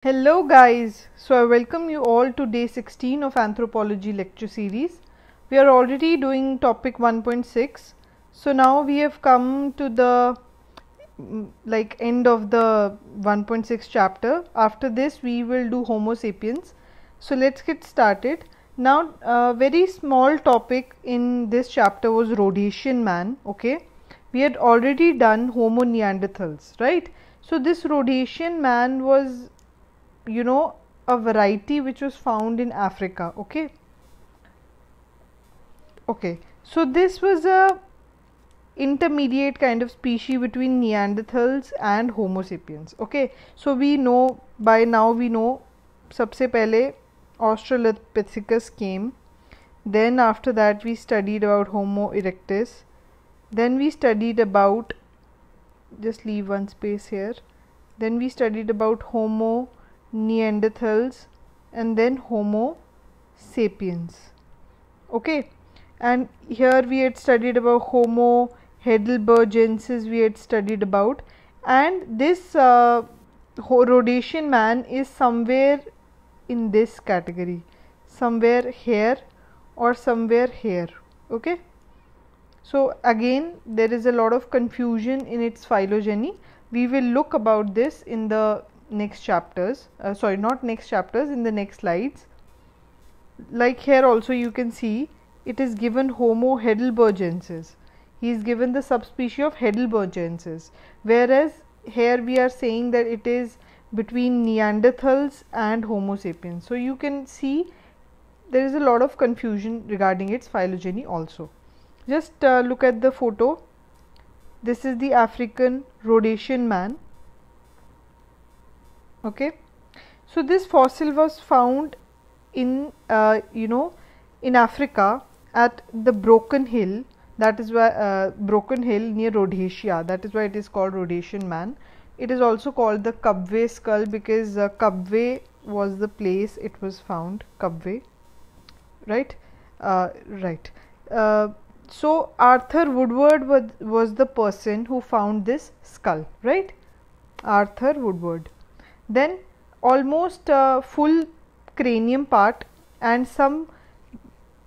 Hello guys, so I welcome you all to day 16 of Anthropology lecture series. We are already doing topic 1.6. So now we have come to the end of the 1.6 chapter. After this we will do Homo sapiens. So let's get started. Now a very small topic in this chapter was Rhodesian man. Okay, we had already done Homo neanderthals, right? So this Rhodesian man was a variety which was found in Africa. Okay, so this was a intermediate kind of species between Neanderthals and Homo sapiens. Okay, so we know by now, सबसे पहले Australopithecus came, then after that we studied about Homo erectus, then we studied about, just leave one space here, then we studied about Homo Neanderthals and then Homo sapiens. Okay, and here we had studied about Homo heidelbergensis, we had studied about, and this Rhodesian man is somewhere in this category, somewhere here or somewhere here. Okay, so again there is a lot of confusion in its phylogeny. We will look about this in the next chapters, not next chapters, in the next slides. Like here also you can see it is given Homo heidelbergensis. He is given the subspecies of heidelbergensis, whereas here we are saying that it is between Neanderthals and Homo sapiens. So you can see there is a lot of confusion regarding its phylogeny also. Just look at the photo. This is the African Rhodesian man. Okay, so this fossil was found in in Africa at the Broken Hill. That is why Broken Hill near Rhodesia. That is why it is called Rhodesian man. It is also called the Kubwe skull because Kubwe was the place it was found. Kubwe, right? Right. So Arthur Woodward was the person who found this skull, right? Arthur Woodward. Then almost full cranium part and some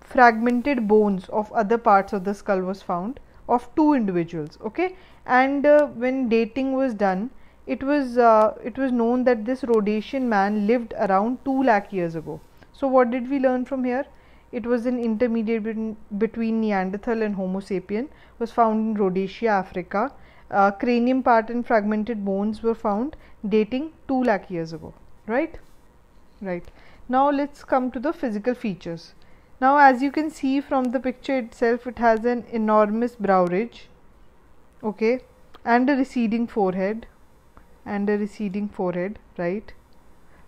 fragmented bones of other parts of the skull was found of two individuals. Okay, and when dating was done, it was known that this Rhodesian man lived around 2 lakh years ago. So what did we learn from here? It was an intermediate between Neanderthal and Homo sapien, was found in Rhodesia, Africa. Cranium part and fragmented bones were found dating 2 lakh years ago, right? Now let's come to the physical features. Now as you can see from the picture itself, it has an enormous brow ridge, okay, and a receding forehead, right?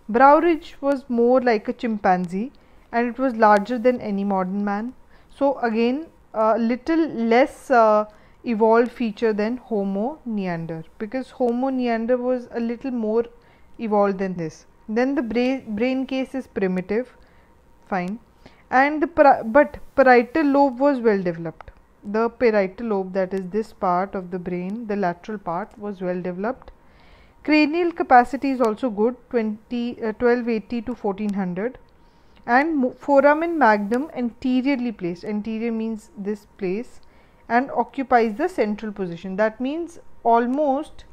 Brow ridge was more like a chimpanzee and it was larger than any modern man. So again a little less evolved feature than Homo neander, because Homo neander was a little more evolved than this. Then the brain case is primitive, fine, and but parietal lobe was well developed. The parietal lobe, that is this part of the brain, the lateral part, was well developed. Cranial capacity is also good, 1280 to 1400, and foramen magnum anteriorly placed. Anterior means this place, and occupies the central position. That means almost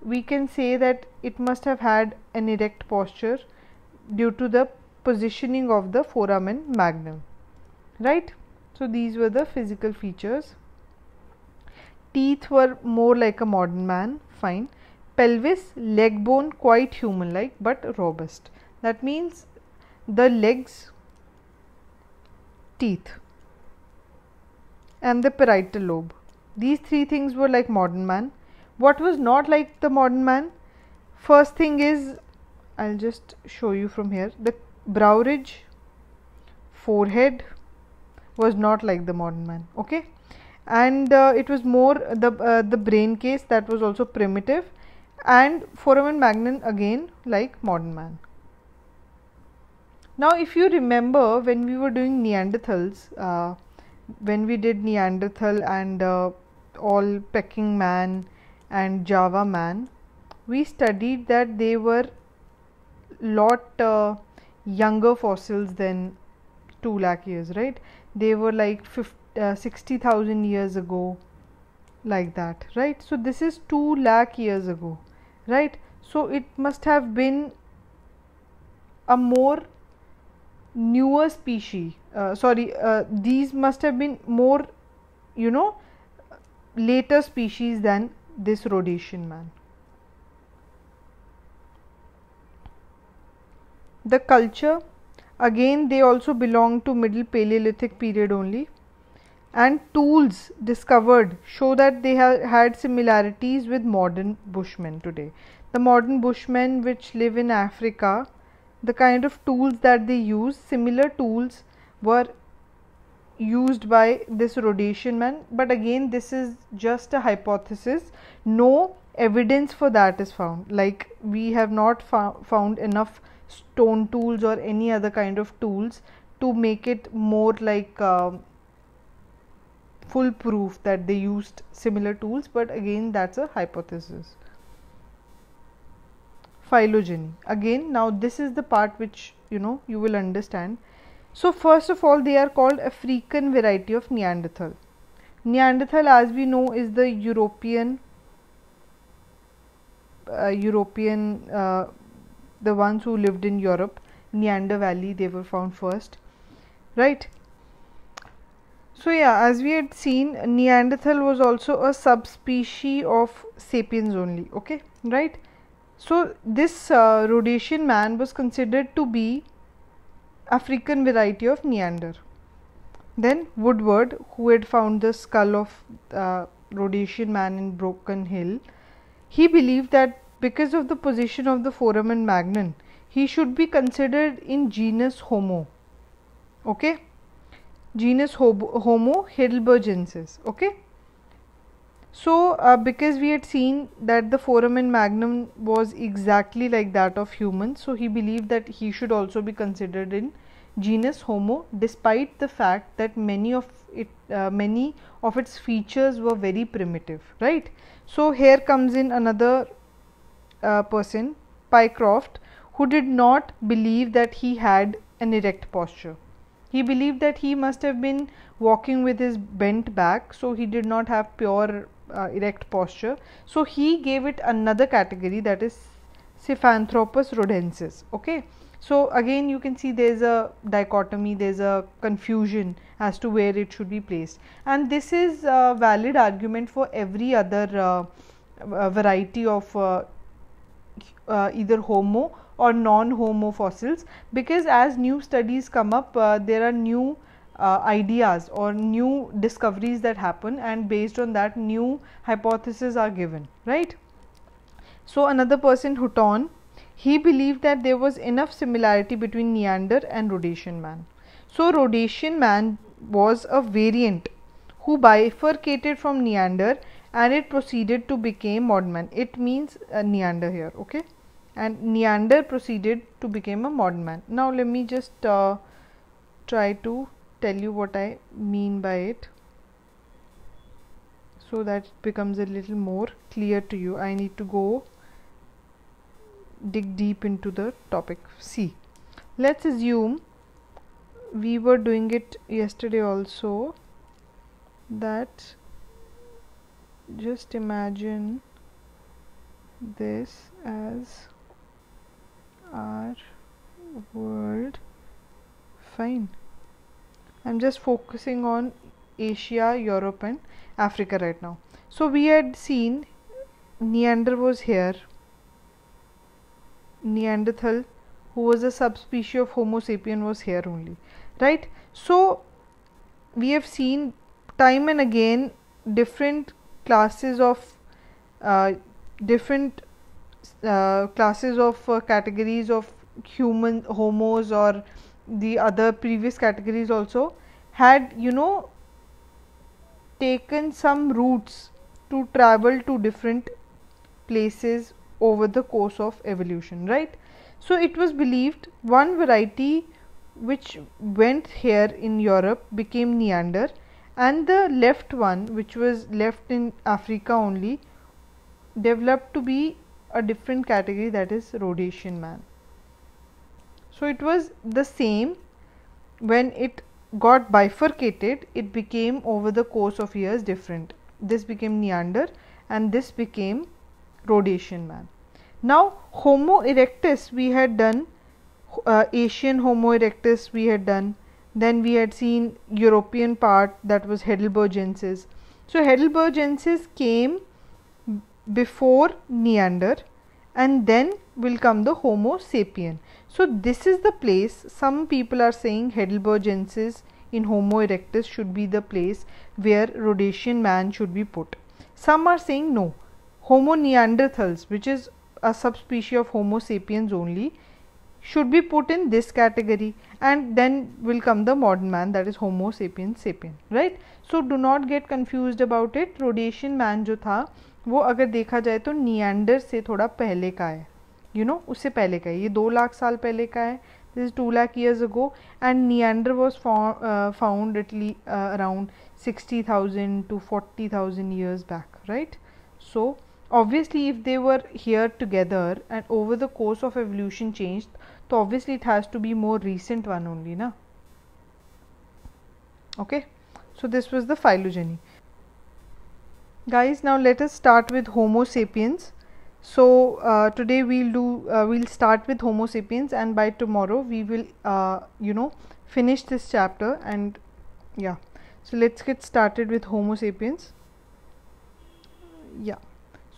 we can say that it must have had an erect posture due to the positioning of the foramen magnum, right? So these were the physical features. Teeth were more like a modern man, fine. Pelvis, leg bone quite human like but robust. That means the legs, teeth, and the parietal lobe, these three things were like modern man. What was not like the modern man? First thing is, I'll just show you from here, the brow ridge, forehead was not like the modern man, okay, and it was more the brain case, that was also primitive, and foramen magnum again like modern man. Now if you remember, when we were doing Neanderthals, when we did Neanderthal and all pecking man and Java man, we studied that they were lot younger fossils than 2 lakh years, right? They were like 60,000 years ago, like that, right? So this is 2 lakh years ago, right? So it must have been a more newer species. These must have been more, you know, later species than this Rhodesian man. The culture, again they also belong to Middle Paleolithic period only, and tools discovered show that they had similarities with modern bushmen today. The modern bushmen which live in Africa, the kind of tools that they use, similar tools were used by this Rhodesian man, but again this is just a hypothesis. No evidence for that is found. Like, we have not found enough stone tools or any other kind of tools to make it more like foolproof that they used similar tools, but again that's a hypothesis. Phylogeny, again, now this is the part which you will understand. So first of all, they are called African variety of Neanderthal. Neanderthal, as we know, is the European the ones who lived in Europe, Neander Valley, they were found first, right? So yeah, as we had seen, Neanderthal was also a subspecies of sapiens only, okay, right? So this Rhodesian man was considered to be African variety of Neander. Then Woodward, who had found the skull of Rhodesian man in Broken Hill, he believed that because of the position of the foramen Magnon, he should be considered in genus Homo, okay, genus Homo heidelbergensis, okay. So because we had seen that the foramen magnum was exactly like that of humans, so he believed that he should also be considered in genus Homo, despite the fact that many of its features were very primitive, right? So here comes in another person, Pycroft, who did not believe that he had an erect posture. He believed that he must have been walking with his bent back, so he did not have pure erect posture. So he gave it another category, that is Psiphanthropus rhodensis, okay. So again you can see there is a dichotomy, there is a confusion as to where it should be placed, and this is a valid argument for every other variety of either Homo or non-Homo fossils, because as new studies come up, there are new ideas or new discoveries that happen, and based on that new hypotheses are given, right? So another person, Houghton, he believed that there was enough similarity between Neander and Rhodesian man. So Rhodesian man was a variant who bifurcated from Neander, and it proceeded to become modern man. It means Neander here, okay, and Neander proceeded to become a modern man. Now let me just try to tell you what I mean by it, so that it becomes a little more clear to you. I need to dig deep into the topic. See, let's assume we were doing it yesterday also, that just imagine this as our world. Fine, I'm just focusing on Asia, Europe and Africa right now. So we had seen Neander was here, Neanderthal, who was a subspecies of Homo sapien, was here only, right? So we have seen time and again different classes of categories of human homos, or the other previous categories also had taken some routes to travel to different places over the course of evolution, right? So it was believed one variety which went here in Europe became Neander, and the left one, which was left in Africa only, developed to be a different category, that is Rhodesian man. So it was the same. When it got bifurcated, it became over the course of years different. This became Neander and this became Rhodesian man. Now Homo erectus we had done, Asian Homo erectus we had done, then we had seen European part, that was Heidelbergensis. So Heidelbergensis came before Neander, and then will come the Homo sapien. So this is the place, some people are saying Heidelbergensis in Homo erectus should be the place where Rhodesian man should be put. Some are saying no, Homo neanderthals, which is a subspecies of Homo sapiens only, should be put in this category, and then will come the modern man, that is Homo sapiens sapien, right? So do not get confused about it. Rhodesian man जो था वो अगर देखा जाए तो नियंडर से थोड़ा पहले का है, उससे पहले का है, ये 2 लाख साल पहले का है, this is 2 lakh years ago, and Neander was found at least around 60,000 to 40,000 years back, right? So obviously if they were here together and over the course of evolution changed, so obviously it has to be more recent one only, na? Okay, so this was the phylogeny. Guys, now let us start with Homo sapiens. So today we'll start with Homo sapiens, and by tomorrow we will finish this chapter. And yeah, so let's get started with Homo sapiens. Yeah,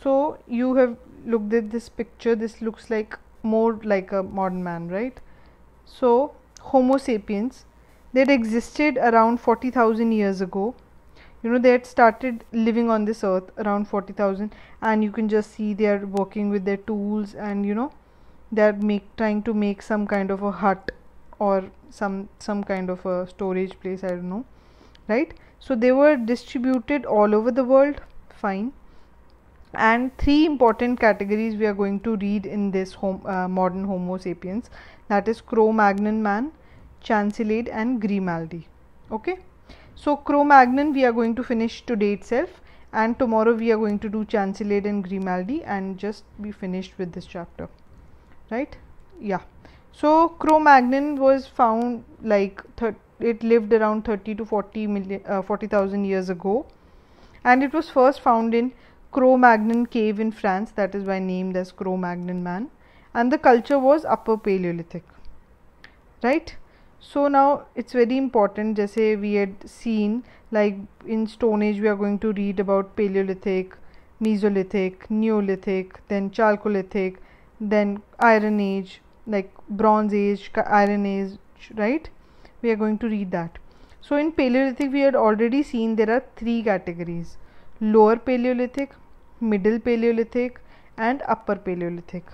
so you have looked at this picture. This looks like more like a modern man, right? So Homo sapiens, they had existed around 40,000 years ago. They had started living on this earth around 40,000, and you can just see they are working with their tools, and they are trying to make some kind of a hut or some kind of a storage place, I don't know, right? So they were distributed all over the world, fine. And 3 important categories we are going to read in this modern Homo sapiens, that is Cro-Magnon man, Chancelid and Grimaldi. Okay, so Cro-Magnon we are going to finish today itself, and tomorrow we are going to do Chancelid and Grimaldi and just be finished with this chapter, right? Yeah, so Cro-Magnon was found like it lived around 30 to 40,000 years ago, and it was first found in Cro-Magnon cave in France, that is why named as Cro-Magnon man, and the culture was Upper Paleolithic, right? So now it's very important, just we had seen, like in Stone Age we are going to read about Paleolithic, Mesolithic, Neolithic, then Chalcolithic, then Iron Age, like Bronze Age, Iron Age, right? We are going to read that. So in Paleolithic we had already seen there are 3 categories: Lower Paleolithic, Middle Paleolithic and Upper Paleolithic.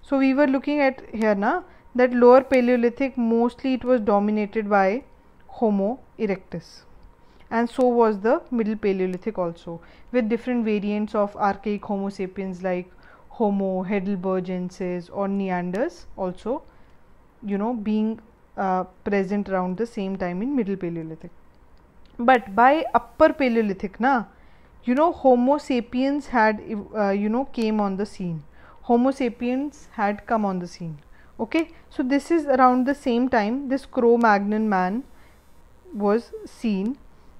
So we were looking at here na, that Lower Paleolithic mostly it was dominated by Homo erectus, and so was the Middle Paleolithic also, with different variants of archaic Homo sapiens like Homo heidelbergensis or Neanders also being present around the same time in Middle Paleolithic. But by Upper Paleolithic na, Homo sapiens had came on the scene. Homo sapiens had come on the scene. Okay, so this is around the same time this Cro-Magnon man was seen,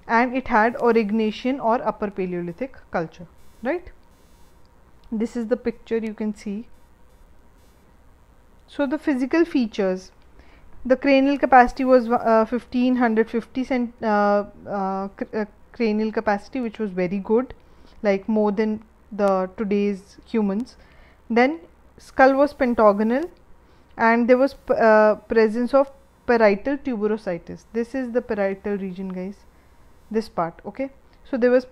and it had Aurignacian or Upper Paleolithic culture, right? This is the picture you can see. So the physical features, the cranial capacity was 1550 cranial capacity, which was very good, like more than the today's humans. Then skull was pentagonal, and there was presence of parietal tuberosities. This is the parietal region, guys, this part. Okay, so there was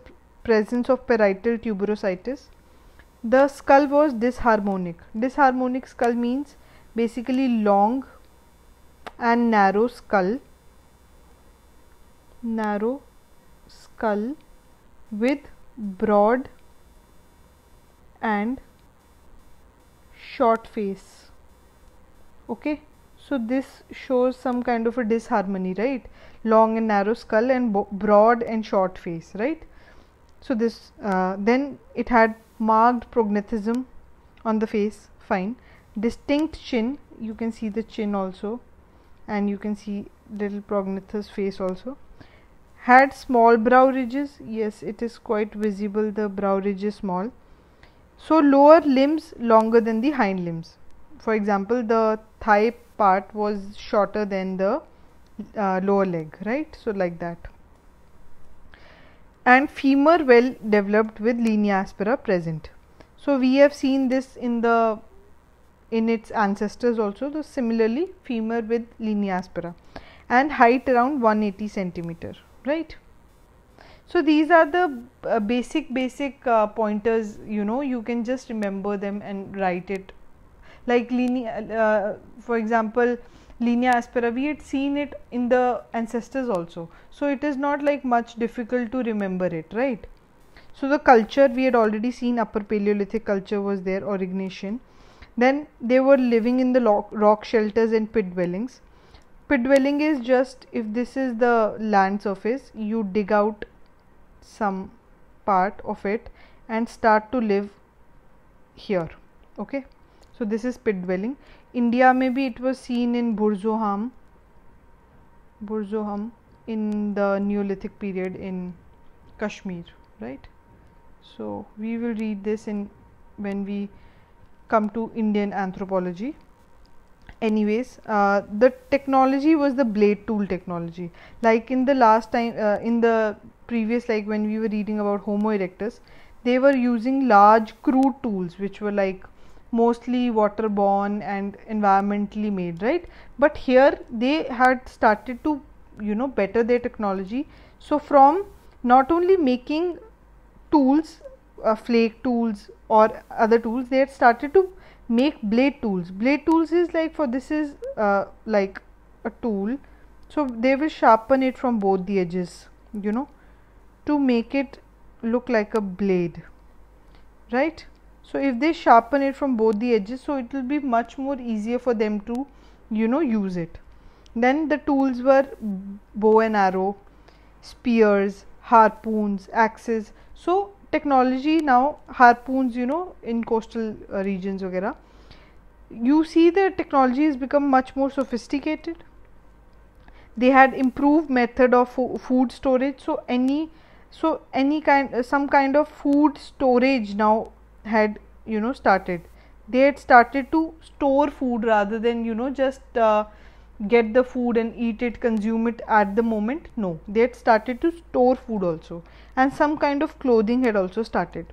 presence of parietal tuberosities. The skull was disharmonic. Disharmonic skull means basically long and narrow skull with broad and short face. Okay, so this shows some kind of a disharmony, right? Long and narrow skull and broad and short face, right? So this then it had marked prognathism on the face, fine. distinct chin, you can see the chin also, and you can see little prognathous face also. Had small brow ridges, yes, it is quite visible, the brow ridge is small. So lower limbs longer than the hind limbs. For example, the thigh part was shorter than the lower leg, right? So like that. And femur well developed with linea aspera present. So we have seen this in its ancestors also. So similarly, femur with linea aspera, and height around 180 centimeter, right? So these are the basic pointers, you know, you can just remember them and write it. Like for example, linea aspera, we had seen it in the ancestors also, so it is not like much difficult to remember it, right? So the culture we had already seen, Upper Paleolithic culture was there, Aurignacian. Then they were living in the rock shelters and pit dwellings. Pit dwelling is just, if this is the land surface, you dig out some part of it and start to live here, okay? So this is pit dwelling. India, maybe it was seen in Burzahum in the Neolithic period in Kashmir, right? So we will read this in when we come to Indian anthropology. Anyways, the technology was the blade tool technology. Like in the last time, in the previous, like when we were reading about Homo erectus, they were using large crude tools which were like mostly waterborne and environmentally made, right? But here they had started to, you know, better their technology. So from not only making tools, flake tools or other tools, they had started to make blade tools. Blade tools is like, for this is like a tool, so they will sharpen it from both the edges, you know, to make it look like a blade, right? So if they sharpen it from both the edges, so it will be much more easier for them to, you know, use it. Then the tools were bow and arrow, spears, harpoons, axes. So technology now, harpoons, you know, in coastal regions वगैरह, you see the technology has become much more sophisticated. They had improved method of food storage. So some kind of food storage now had, you know, started. They had started to store food rather than, you know, just get the food and eat it, consume it at the moment. No, they had started to store food also, and some kind of clothing had also started.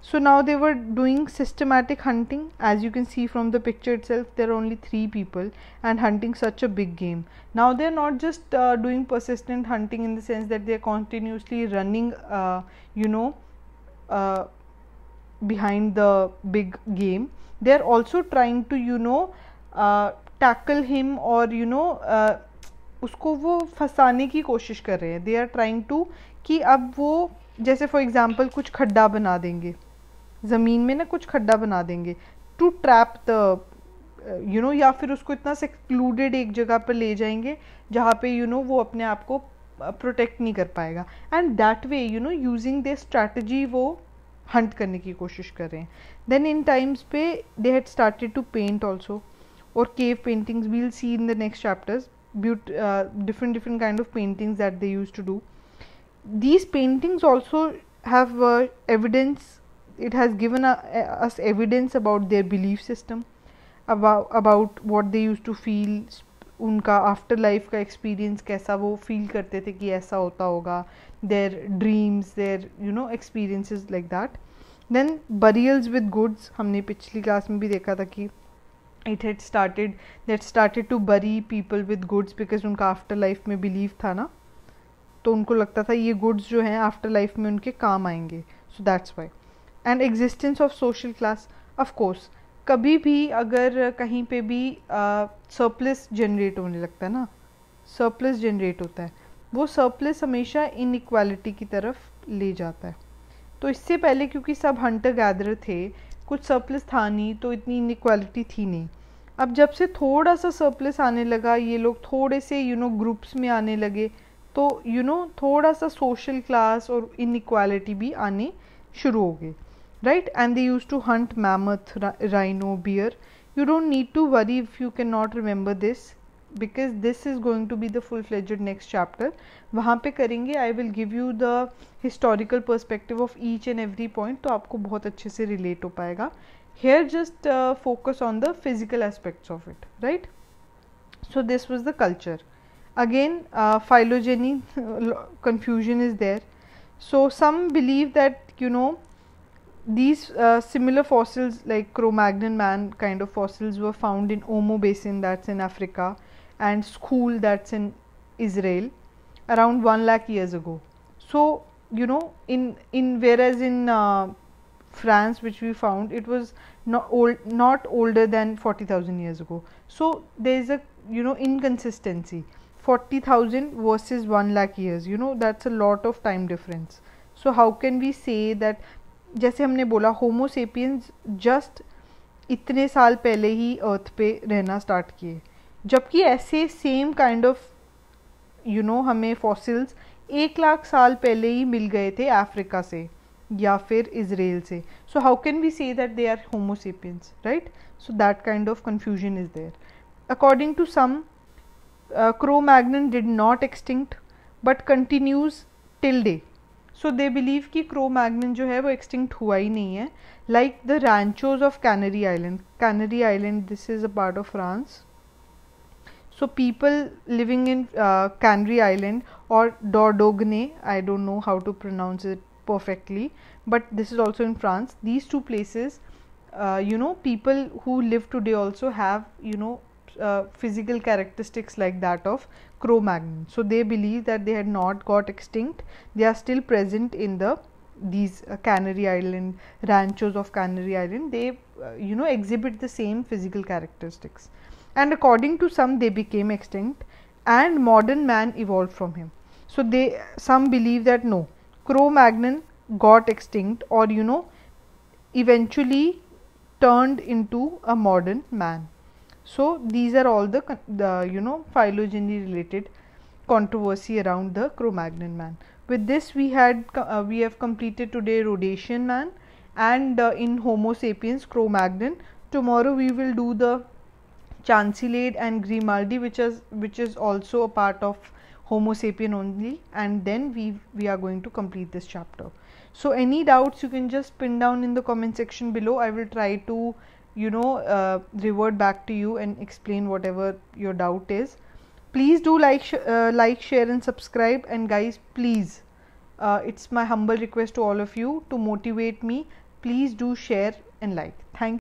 So now they were doing systematic hunting. As you can see from the picture itself, there are only 3 people and hunting such a big game. Now they are not just doing persistent hunting in the sense that they are continuously running, you know, behind the big game. They are also trying to, you know, tackle him, or you know, उसको वो फंसाने की कोशिश कर रहे हैं. They are trying to कि अब वो, जैसे फॉर एग्जाम्पल कुछ खड्डा बना देंगे ज़मीन में ना, कुछ खड्डा बना देंगे to trap the, you know, या फिर उसको इतना सेक्लूडेड एक जगह पर ले जाएंगे जहाँ पे, यू नो, वो अपने आप को प्रोटेक्ट नहीं कर पाएगा. And that way, you know, using this strategy वो हंट करने की कोशिश कर रहे हैं. देन इन टाइम्स पे they had started to paint also, और cave paintings we will see in the next chapters. Different kind of paintings that they used to do. These paintings also have evidence. It has given us evidence about their belief system, about what they used to feel. उनका after life का experience कैसा वो feel करते थे कि ऐसा होता होगा. their dreams, their, you know, experiences like that. Then burials with goods, हमने पिछली क्लास में भी देखा था कि it had started to bury people with goods because उनका आफ्टर लाइफ में बिलीव था ना, तो उनको लगता था ये गुड्स जो हैं आफ्टर लाइफ में उनके काम आएंगे. So that's why. And existence of social class, of course कभी भी अगर कहीं पे भी सरप्लस जनरेट होने लगता है ना, सरप्लस जनरेट होता है, वो सरप्लस हमेशा इनइक्वालिटी की तरफ ले जाता है. तो इससे पहले क्योंकि सब हंटर गैदरर थे, कुछ सरप्लस था नहीं, तो इतनी इनइक्वालिटी थी नहीं. अब जब से थोड़ा सा सरप्लस आने लगा, ये लोग थोड़े से ग्रुप्स में आने लगे, तो थोड़ा सा सोशल क्लास और इनइक्वालिटी भी आने शुरू हो गई, right. And they use to hunt mammoth, rhino, bear. You don't need to worry if you cannot remember this, because this is going to be the full-fledged next chapter. वहाँ पे करेंगे. I will give you the historical perspective of each and every point, तो आपको बहुत अच्छे से relate हो पाएगा. Here just focus on the physical aspects of it, right? So this was the culture. Again, phylogeny confusion is there. So some believe that, you know, these similar fossils like Cro-Magnon man kind of fossils were found in Omo Basin, that's in Africa, and School, that's in Israel, around 1 lakh years ago. So, you know, whereas in France, which we found, it was not older than 40,000 years ago. So there is a, you know, inconsistency. 40,000 versus 1 lakh years, you know, that's a lot of time difference. So how can we say that, जैसे हमने बोला होमो sapiens just इतने साल पहले ही अर्थ पे रहना start किए, जबकि ऐसे same kind of, you know, हमें फॉसिल्स 1 लाख साल पहले ही मिल गए थे अफ्रीका से या फिर इजराइल से. So how can we say that they are homo sapiens, right? So that kind of confusion is there. According to some, Cro-Magnon did not extinct but continues till day. So they believe कि Cro-Magnon जो है वो extinct हुआ ही नहीं है. Like the ranchos of Canary Island. Canary Island, this is a part of France. So people living in Canary Island or Dordogne, I don't know how to pronounce it perfectly, but this is also in France. These two places, you know, people who live today also have, you know, physical characteristics like that of Cro-Magnon. So they believe that they had not got extinct. They are still present in these Canary Island, ranchos of Canary Island. They you know, exhibit the same physical characteristics. And according to some, they became extinct and modern man evolved from him. So some believe that no, Cro-Magnon got extinct, or, you know, eventually turned into a modern man. So these are all the you know, phylogeny related controversy around the Cro-Magnon man. With this we have completed today Rhodesian man and in Homo sapiens Cro-Magnon. Tomorrow we will do the Chancellade and Grimaldi, which is also a part of Homo sapien only, and then we are going to complete this chapter. So any doubts you can just pin down in the comment section below. I will try to, you know, revert back to you and explain whatever your doubt is. Please do like, share and subscribe, and guys, please, it's my humble request to all of you to motivate me. Please do share and like. Thank you.